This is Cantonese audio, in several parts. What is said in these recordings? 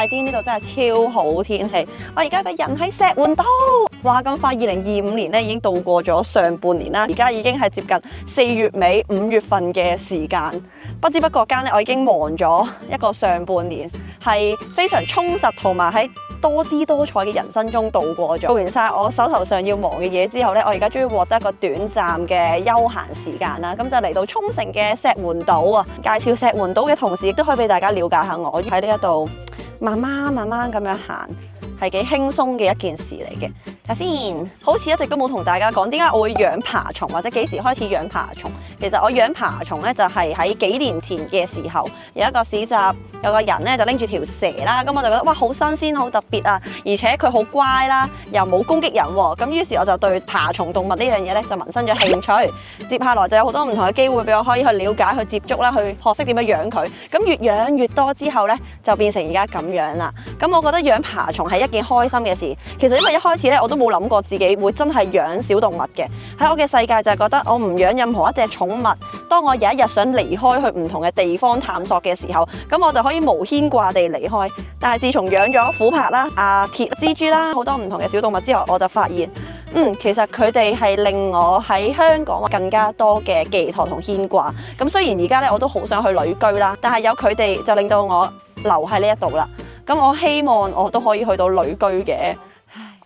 太癲，呢度真係超好天氣。我而家個人喺石門島，話咁快2025年咧已經度過咗上半年啦，而家已經係接近4月尾5月份嘅時間，不知不覺間咧我已經忙咗一個上半年，係非常充實同埋喺多姿多彩嘅人生中度過咗。做完晒我手頭上要忙嘅嘢之後咧，我而家終於獲得一個短暫嘅休閒時間啦。咁就嚟到沖繩嘅石門島啊！介紹石門島嘅同時，亦都可以俾大家了解下我喺呢一度慢慢咁樣行，係幾輕鬆嘅一件事嚟嘅。睇先，好似一直都冇同大家講點解我會養爬蟲，或者幾時開始養爬蟲。其實我養爬蟲咧就係喺幾年前嘅時候，有一個市集，有個人咧就拎住條蛇啦，咁我就覺得哇好新鮮，好特別啊！而且佢好乖啦，又冇攻擊人喎。咁於是我就對爬蟲動物呢樣嘢咧就萌生咗興趣。接下來就有好多唔同嘅機會俾我可以去了解、去接觸啦、去學識點樣養佢。咁越養越多之後咧，就變成而家咁樣啦。咁我覺得養爬蟲係一件開心嘅事。其實因為一開始咧我都冇諗過自己會真係養小動物嘅。喺我嘅世界就係覺得我唔養任何一隻寵物。當我有一日想離開去唔同嘅地方探索嘅時候，咁我就可以無牽掛地離開。但係自從養咗琥珀啦、鐵蜘蛛啦，好多唔同嘅小動物之後，我就發現，其實佢哋係令我喺香港更加多嘅寄託同牽掛。咁雖然而家咧我都好想去旅居啦，但係有佢哋就令到我留喺呢一度啦。咁我希望我都可以去到旅居嘅。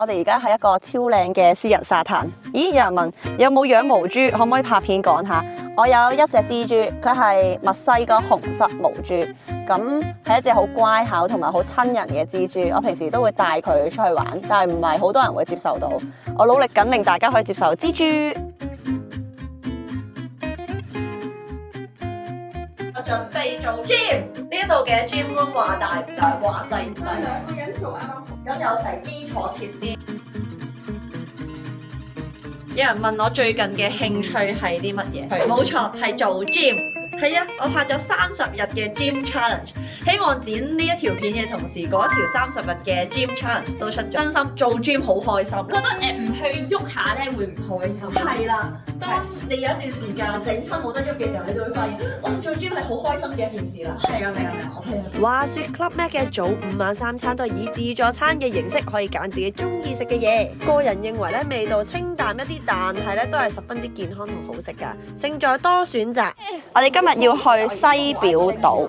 我哋而家係一個超靚嘅私人沙灘。咦，有人問有冇養毛豬，可唔可以拍片講下？我有一隻蜘蛛，佢係墨西哥紅色毛豬，咁係一隻好乖巧同埋好親人嘅蜘蛛。我平時都會帶佢出去玩，但係唔係好多人會接受到。我努力緊令大家可以接受蜘蛛。我準備做 gym， 呢一度嘅 gym room 話大唔大，話細唔細。2個人做啱啱好，咁有齊基礎設施。有人問我最近嘅興趣係啲乜嘢？冇錯，係做 gym。係啊，我拍咗30日嘅 gym challenge， 希望剪呢一條片嘅同時，嗰一條30日嘅 gym challenge 都出咗。真心做 gym 好開心，覺得唔去喐下咧會唔開心。係啦，當你有一段時間整親冇得喐嘅時候，你就會發現，做 gym 係好開心嘅一件事啦。係啊。話說 Club Med 嘅早午晚3餐都係以自助餐嘅形式，可以揀自己中意食嘅嘢。個人認為咧味道清淡一啲，但係咧都係十分之健康同好食噶，勝在多選擇。我哋今日要去西表島。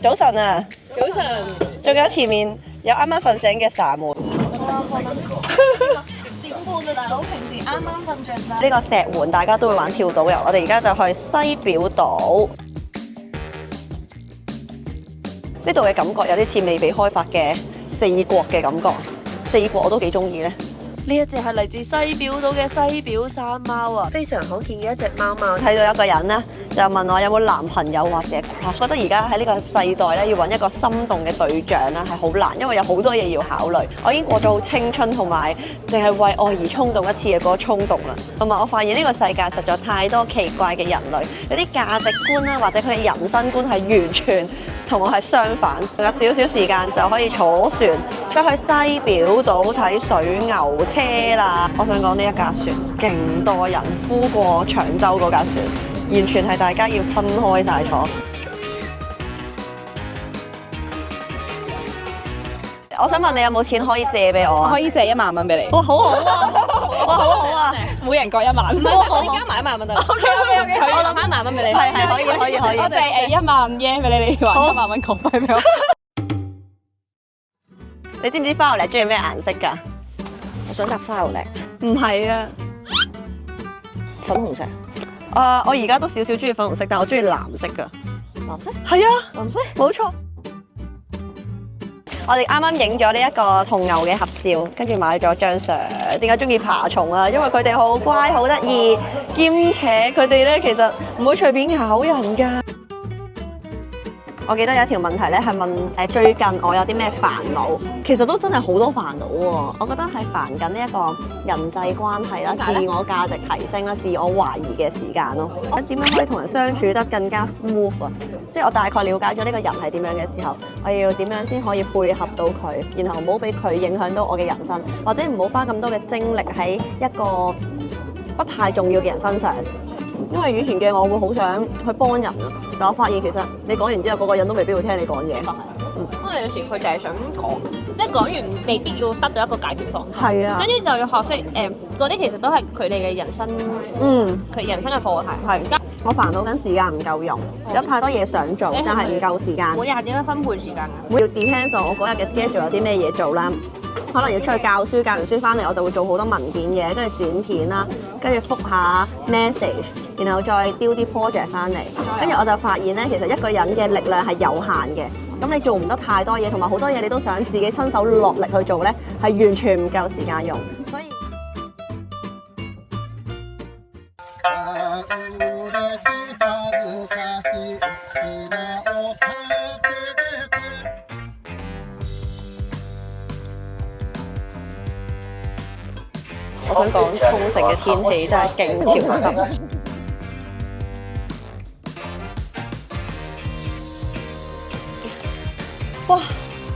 早晨啊！早晨。仲有前面有啱啱瞓醒嘅沙門。點半啊，大佬！平時啱啱瞓着咋。呢個石門大家都會玩跳島遊，我哋而家就去西表島。呢度嘅感覺有啲似未被開發嘅四國嘅感覺。四國我都幾中意咧。呢一隻係嚟自西表島嘅西表山貓啊，非常罕見嘅一隻貓貓。睇到有個人咧就問我有冇男朋友或者crush，覺得而家喺呢個世代咧要揾一個心動嘅對象咧係好難，因為有好多嘢要考慮。我已經過咗好青春同埋淨係為愛而衝動一次嘅嗰個衝動啦。同埋我發現呢個世界實在太多奇怪嘅人類，有啲價值觀啦或者佢嘅人生觀係完全同我係相反。仲有少少時間就可以坐船出去西表島睇水牛車啦！我想講呢一架船勁多人，呼過長洲嗰架船，完全係大家要分開晒坐。我想問你有冇錢可以借俾我啊？可以借1萬蚊俾你。哇，好好啊！哇，好好啊！每人各1萬。唔係，我哋加埋1萬蚊得。OK，我諗翻1萬蚊俾你。係可以。我借1萬yen俾你，你還1萬蚊港幣俾我。你知唔知 Violet 中意咩顏色㗎？我想答 Violet， 唔係啊，粉紅色。我而家都少少中意粉紅色，但我中意藍色㗎。藍色？係啊，藍色？冇錯。我哋啱啱影咗呢一個同牛嘅合照，跟住買咗張相。點解中意爬蟲啊？因為佢哋好乖、好得意，兼且佢哋咧其實唔會隨便咬人㗎。我記得有一條問題咧係問最近我有啲咩煩惱，其實都真係好多煩惱喎。我覺得係煩緊呢一個人際關係啦、自我價值提升啦、自我懷疑嘅時間咯。點樣可以同人相處得更加 smooth 啊？即係我大概了解咗呢個人係點樣嘅時候，我要點樣先可以配合到佢，然後唔好俾佢影響到我嘅人生，或者唔好花咁多嘅精力喺一個不太重要嘅人身上。因為以前嘅我會好想去幫人啊，但我發現其實你講完之後，嗰個人都未必會聽你講嘢。因為有時佢就係想講，即係講完未必要得到一個解決方法。係啊，跟住就要學識嗰啲其實都係佢哋嘅人生，佢人生嘅課題。係。我煩惱緊時間唔夠用，有太多嘢想做，但係唔夠時間。每日點樣分配時間啊？要 depends on 我嗰日嘅 schedule 有啲咩嘢做啦。可能要出去教書，教完書翻嚟我就會做好多文件嘅，跟住剪片啦，跟住覆下 message，然後再丟啲 project 翻嚟。跟住我就發現咧，其實一個人嘅力量係有限嘅。咁你做唔得太多嘢，同埋好多嘢你都想自己親手落力去做咧，係完全唔夠時間用。所以我想講沖繩嘅天氣真係勁潮濕。哇！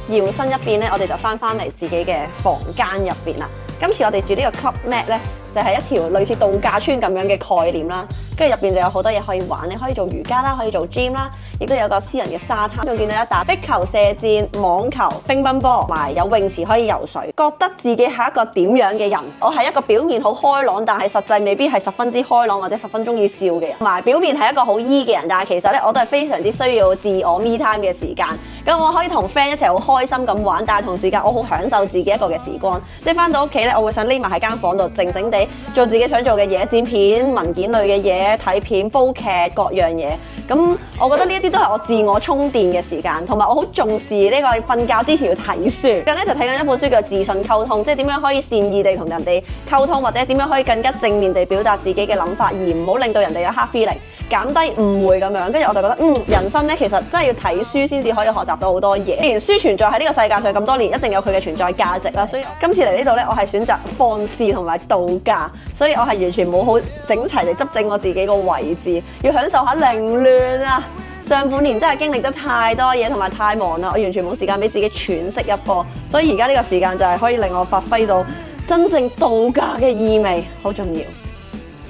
搖身一變咧，我哋就翻嚟自己嘅房間入邊啦。今次我哋住呢個 Club Med 咧，就係一條類似度假村咁樣嘅概念啦。跟住入邊就有好多嘢可以玩，你可以做瑜伽啦，可以做 gym 啦，亦都有個私人嘅沙灘，仲見到一打壁球、射箭、網球、乒乓波，同埋有泳池可以游水。覺得自己係一個點樣嘅人？我係一個表面好開朗，但係實際未必係十分之開朗或者十分中意笑嘅人。同埋表面係一個好 E 嘅人，但係其實咧我都係非常之需要自我 me time 嘅時間。咁我可以同 friend 一齊好開心咁玩，但係同時間我好享受自己一個嘅時光。即係翻到屋企咧，我會想匿埋喺間房度靜靜地做自己想做嘅嘢，剪片、文件類嘅嘢、睇片、煲劇各樣嘢。咁我覺得呢一啲都係我自我充電嘅時間，同埋我好重視呢個瞓覺之前要睇書。咁咧就睇緊一本書叫《自信溝通》，即係點樣可以善意地同人哋溝通，或者點樣可以更加正面地表達自己嘅諗法，而唔好令到人哋有黑 feeling，減低誤會咁樣。跟住我就覺得，人生咧其實真係要睇書先至可以學習到好多嘢。既然書存在喺呢個世界上咁多年，一定有佢嘅存在價值啦。所以今次嚟呢度咧，我係選擇放肆同埋度假，所以我係完全冇好整齊地執整我自己個位置，要享受下凌亂啊！上半年真係經歷得太多嘢同埋太忙啦，我完全冇時間俾自己喘息一波，所以而家呢個時間就係可以令我發揮到真正度假嘅意味，好重要。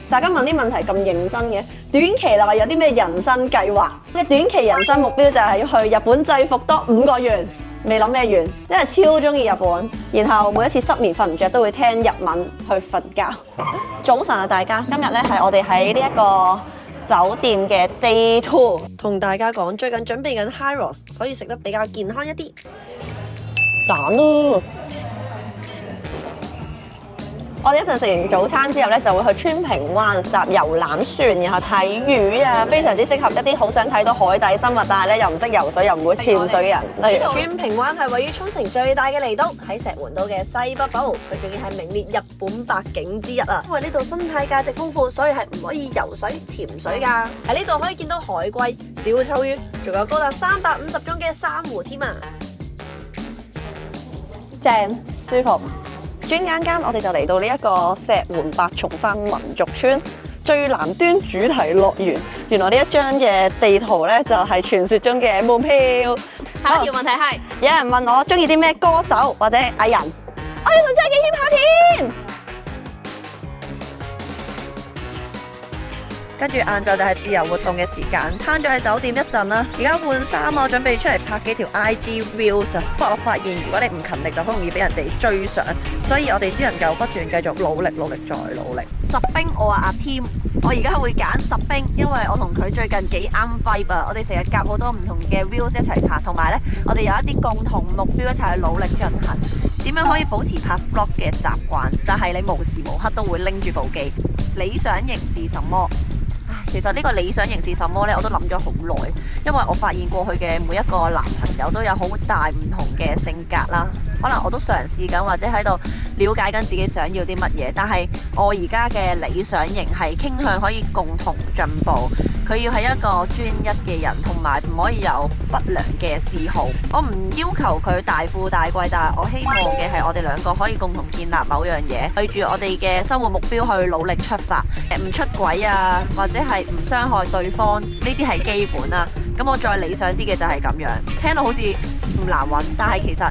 大家問啲問題咁認真嘅，短期內有啲咩人生計劃？嘅短期人生目標就係要去日本制服多5個月，未諗咩完，真係超中意日本。然後每一次失眠瞓唔着都會聽日文去瞓覺。早晨啊，大家，今日咧係我哋喺呢一個酒店嘅 Day 2，同大家講最近準備緊 Hyros， 所以食得比較健康一啲。蛋咯！我哋一陣食完早餐之後咧，就會去川平灣搭遊覽船，然後睇魚啊，非常之適合一啲好想睇到海底生物，但係咧又唔識游水又唔會潛水嘅人。例如川平灣係位於沖繩最大嘅離島，喺石門島嘅西北部，佢仲要係名列日本百景之一啊！因為呢度生態價值豐富，所以係唔可以游水、潛水㗎。喺呢度可以見到海龜、小丑魚，仲有高達350種嘅珊瑚添啊！正舒服。轉眼間，我哋就嚟到呢一個石門白松山民族村最南端主題樂園。原來呢一張嘅地圖咧，就係傳說中嘅門票。下一條問題係，有人問我中意啲咩歌手或者藝人，我要同張敬軒拍片。跟住晏晝就係自由活動嘅時間，攤咗喺酒店一陣啦。而家換衫啊，準備出嚟拍幾條 IG Reels 啊。不過我發現如果你唔勤力，就好容易俾人哋追上，所以我哋只能夠不斷繼續努力再努力。十冰我話阿 Tim，我而家會揀十冰，因為我同佢最近幾啱 vibe 啊。我哋成日夾好多唔同嘅 Reels 一齊拍，同埋咧我哋有一啲共同目標一齊去努力進行。點樣可以保持拍 vlog 嘅習慣？就係你無時無刻都會拎住部機。理想型是什麼？其實呢個理想型是什麼呢？我都諗咗好耐，因為我發現過去嘅每一個男朋友都有好大唔同嘅性格啦。可能我都嘗試緊或者喺度了解緊自己想要啲乜嘢，但係我而家嘅理想型係傾向可以共同進步。佢要係一個專一嘅人，同埋唔可以有不良嘅嗜好。我唔要求佢大富大貴，但係我希望嘅係我哋兩個可以共同建立某樣嘢，對住我哋嘅生活目標去努力出發，唔出軌啊，或者係唔傷害對方，呢啲係基本啦。咁我再理想啲嘅就係咁樣，聽到好似唔難揾，但係其實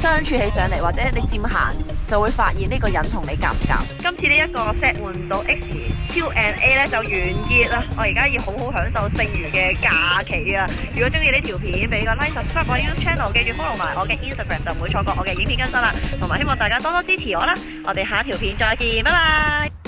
相處起上嚟，或者你漸行就會發現呢個人同你夾唔夾。今次呢一個石換島 X Q&A 咧就完結啦！我而家要好好享受剩餘嘅假期啊！如果中意呢條片，俾個 like、subscribe 我 YouTube channel， 記住 follow 埋我嘅 Instagram 就唔會錯過我嘅影片更新啦。同埋希望大家多多支持我啦！我哋下一條片再見，拜拜。